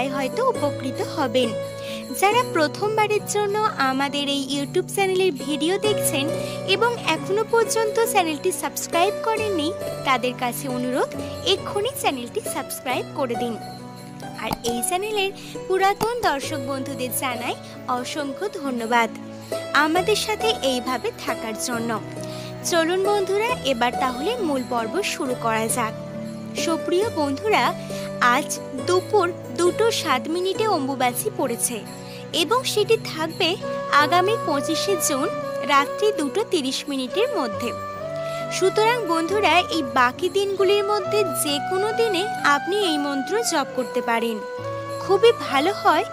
তারাই হয়তো উপকৃত হবেন। যারা প্রথমবারের জন্য আমাদের এই ইউটিউব চ্যানেলের ভিডিও দেখছেন এবং এখনো পর্যন্ত চ্যানেলটি সাবস্ক্রাইব করেননি, তাদের কাছে অনুরোধ এক্ষুনি চ্যানেলটি সাবস্ক্রাইব করে দিন। আর এই চ্যানেলের পুরাতন দর্শক বন্ধুদের জানাই অসংখ্য ধন্যবাদ আমাদের সাথে এইভাবে থাকার জন্য। চলুন বন্ধুরা, এবার তাহলে মূল পর্ব শুরু করা যাক। সুপ্রিয় বন্ধুরা, আজ দুপুর 2:07 অম্বুবাচী পড়েছে এবং সেটি থাকবে আগামী 25শে জুন রাত্রি 2:30 মধ্যে। সুতরাং বন্ধুরা, এই বাকি দিনগুলির মধ্যে যে কোনো দিনে আপনি এই মন্ত্র জপ করতে পারেন। খুবই ভালো হয়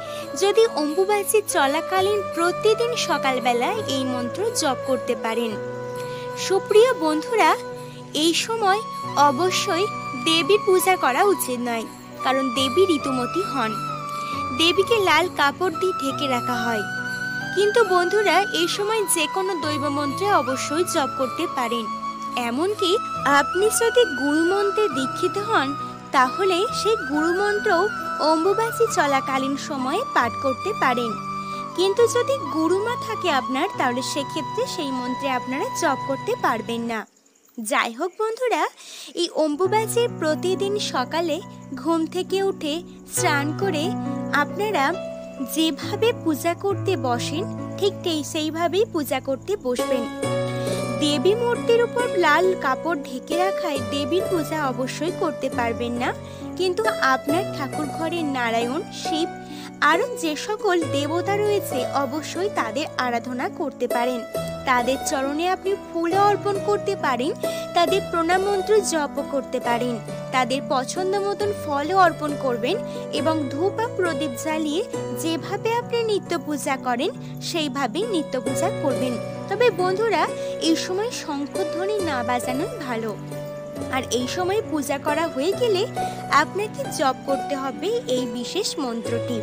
যদি অম্বুবাচী চলাকালীন প্রতিদিন সকালবেলায় এই মন্ত্র জপ করতে পারেন। সুপ্রিয় বন্ধুরা, এই সময় অবশ্যই দেবীর পূজা করা উচিত নয়, কারণ দেবী ঋতুমতী হন। দেবীকে লাল কাপড় দিয়ে ঢেকে রাখা হয়। কিন্তু বন্ধুরা, এই সময় যে কোনো দৈব মন্ত্রে অবশ্যই জপ করতে পারেন। এমনকি আপনি যদি গুরুমন্ত্রে দীক্ষিত হন, তাহলে সেই গুরুমন্ত্রও অম্বুবাচী চলাকালীন সময়ে পাঠ করতে পারেন। কিন্তু যদি গুরুমা থাকে আপনার, তাহলে সেক্ষেত্রে সেই মন্ত্রে আপনারা জপ করতে পারবেন না। যাই হোক বন্ধুরা, এই অম্বুবাচীর প্রতিদিন সকালে ঘুম থেকে উঠে স্নান করে আপনারা যেভাবে পূজা করতে বসেন, ঠিক সেইভাবেই পূজা করতে বসবেন। দেবী মূর্তির উপর লাল কাপড় ঢেকে রাখায় দেবীর পূজা অবশ্যই করতে পারবেন না, কিন্তু আপনার ঠাকুর ঘরের নারায়ণ, শিব আরও যে সকল দেবতা রয়েছে অবশ্যই তাদের আরাধনা করতে পারেন। তাদের চরণে আপনি ফুল অর্পণ করতে পারেন, তাদের প্রণাম মন্ত্র জপ করতে পারেন, তাদের পছন্দ মতন ফলও অর্পণ করবেন এবং ধূপ বা প্রদীপ জ্বালিয়ে যেভাবে আপনি নিত্য পূজা করেন সেইভাবেই নিত্য পূজা করবেন। তবে বন্ধুরা, এই সময় শঙ্খধ্বনি না বাজানোই ভালো। আর এই সময় পূজা করা হয়ে গেলে আপনাকে জপ করতে হবে এই বিশেষ মন্ত্রটি।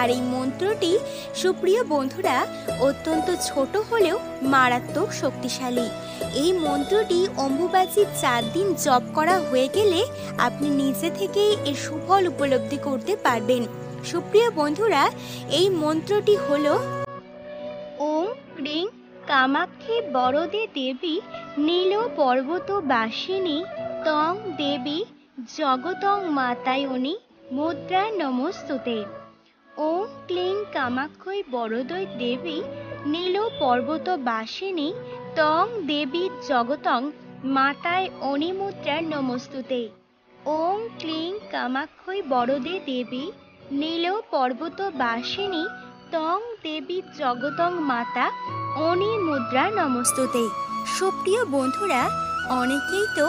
আর এই মন্ত্রটি সুপ্রিয় বন্ধুরা অত্যন্ত ছোট হলেও মারাত্মক শক্তিশালী। এই মন্ত্রটি অম্বুবাচীর 4 দিন জপ করা হয়ে গেলে আপনি নিজে থেকেই এর সুফল উপলব্ধি করতে পারবেন। সুপ্রিয় বন্ধুরা, এই মন্ত্রটি হলো ওম ক্রিং কামাক্ষী বরদে দেবী নীল পর্বত বাসিনী তং দেবী জগতং মাতায়নি মুদ্রা নমস্তুতে। ওম ক্লিং কামাক্ষী বরদৈ দেবী নীল পর্বত বাসিনী তং দেবী জগতং মাতায় অনিমুদ্রা নমস্তুতে। ওম ক্লিং কামাক্ষী বরদে দেবী নীল পর্বত বাসিনী তং দেবী জগতং মাতা অনিমুদ্রা নমস্তুতে। সুপ্রিয় বন্ধুরা, অনেকেই তো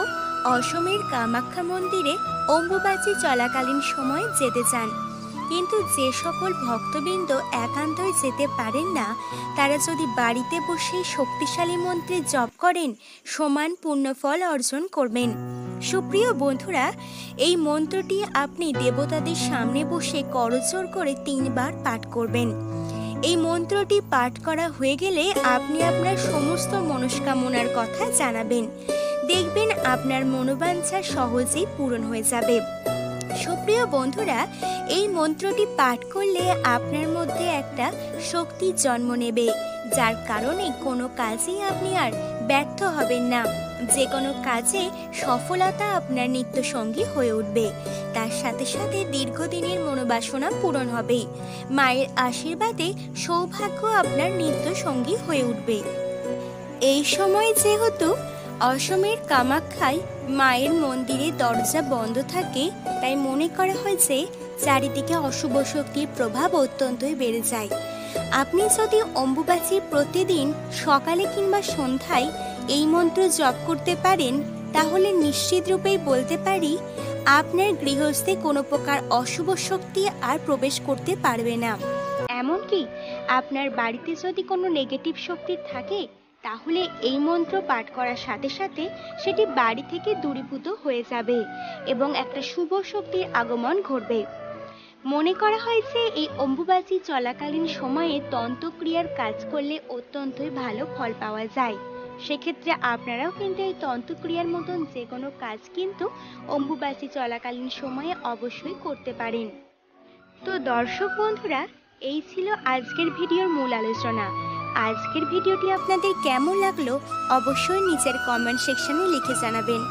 অসমের কামাখ্যা মন্দিরে অম্বুবাচী চলাকালীন সময় যেতে চান, কিন্তু যে সকল ভক্তবৃন্দ একান্তই যেতে পারেন না, তারা যদি বাড়িতে বসে শক্তিশালী মন্ত্রে জপ করেন, সমান পুণ্যফল অর্জন করবেন। সুপ্রিয় বন্ধুরা, এই মন্ত্রটি আপনি দেবতাদের সামনে বসে করজোড় করে 3 বার পাঠ করবেন। এই মন্ত্রটি পাঠ করা হয়ে গেলে আপনি আপনার সমস্ত মনস্কামনার কথা জানাবেন। দেখবেন আপনার মনোবাঞ্ছা সহজেই পূরণ হয়ে যাবে। সুপ্রিয় বন্ধুরা, এই মন্ত্রটি পাঠ করলে আপনার মধ্যে একটা শক্তি জন্ম নেবে, যার কারণে কোনো কাজেই আপনি আর ব্যর্থ হবেন না। যে কোনো কাজে সফলতা আপনার নিত্য সঙ্গী হয়ে উঠবে। তার সাথে সাথে দীর্ঘদিনের মনোবাসনা পূরণ হবে। মায়ের আশীর্বাদে সৌভাগ্য আপনার নিত্য সঙ্গী হয়ে উঠবে। এই সময় যেহেতু অসমের কামাখ্যায় মায়ের মন্দিরে দরজা বন্ধ থাকে, তাই মনে করা হয় যে চারিদিকে অশুভ শক্তির প্রভাব অত্যন্তই বেড়ে যায়। আপনি যদি অম্বুবাচীর প্রতিদিন সকালে কিংবা সন্ধ্যায় এই মন্ত্র জপ করতে পারেন, তাহলে নিশ্চিত রূপেই বলতে পারি আপনার গৃহস্থে কোনো প্রকার অশুভ শক্তি আর প্রবেশ করতে পারবে না। এমনকি আপনার বাড়িতে যদি কোনো নেগেটিভ শক্তি থাকে, তাহলে এই মন্ত্র পাঠ করার সাথে সাথে সেটি বাড়ি থেকে দূরীভূত হয়ে যাবে এবং একটা শুভ শক্তির আগমন ঘটবে। মনে করা হয় যে এই অম্বুবাচী চলাকালীন সময়ে তন্ত্রক্রিয়ার কাজ করলে অত্যন্তই ভালো ফল পাওয়া যায়। সেক্ষেত্রে আপনারাও কিন্তু এই তন্ত্রক্রিয়ার মতন যে কোনো কাজ কিন্তু অম্বুবাচী চলাকালীন সময়ে অবশ্যই করতে পারেন। তো দর্শক বন্ধুরা, এই ছিল আজকের ভিডিওর মূল আলোচনা। আজকের ভিডিওটি আপনাদের কেমন লাগলো অবশ্যই নিচের কমেন্ট সেকশনে লিখে জানাবেন।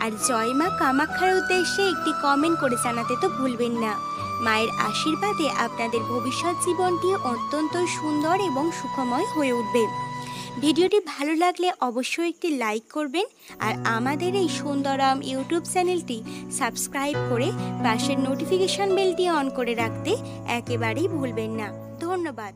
আর জয় মা কামাখ্যার উদ্দেশ্যে একটি কমেন্ট করে জানাতে তো ভুলবেন না। মায়ের আশীর্বাদে আপনাদের ভবিষ্যৎ জীবনটি অত্যন্ত সুন্দর এবং সুখময় হয়ে উঠবে। ভিডিওটি ভালো লাগলে অবশ্যই একটি লাইক করবেন আর আমাদের এই সুন্দরম ইউটিউব চ্যানেলটি সাবস্ক্রাইব করে পাশের নোটিফিকেশন বেলটি অন করে রাখতে একেবারেই ভুলবেন না। ধন্যবাদ।